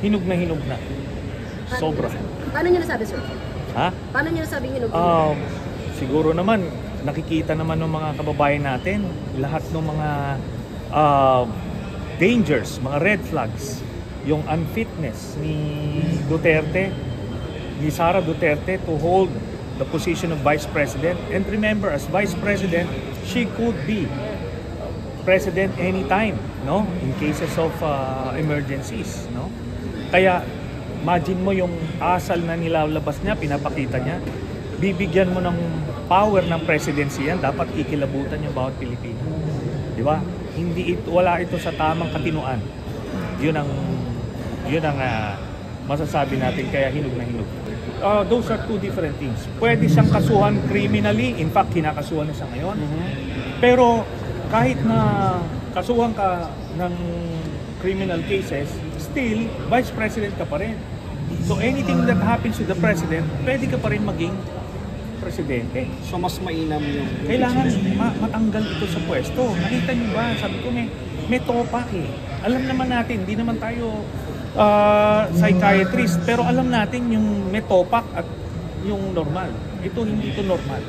hinog na. Sobra. Paano niyo nasabi, sir? Ha? Paano niyo nasabi hinog? Siguro naman, nakikita naman ng mga kababayan natin, lahat ng mga dangers, mga red flags, yung unfitness ni Duterte, ni Sara Duterte to hold the position of Vice President. And remember, as Vice President, she could be President anytime, no? In cases of emergencies, no? Kaya, imagine mo yung asal na nilalabas niya, pinapakita niya, bibigyan mo ng power ng presidency yan, dapat kikilabutan yung bawat Pilipino. Di ba? Wala ito sa tamang katinuan. Yun ang masasabi natin, kaya hinog na hinog. Those are two different things. Pwede siyang kasuhan criminally, in fact, kinakasuhan na siya ngayon. Pero kahit na kasuhan ka ng criminal cases, still, Vice President ka pa rin. So anything that happens to the President, pwede ka pa rin maging Presidente. So mas mainam yung... Kailangan matanggal ito sa pwesto. Nakita niyo ba? Sabi ko, may topak eh. Alam naman natin, hindi naman tayo psychiatrist, pero alam natin yung may topak at yung normal. Ito, hindi ito normal.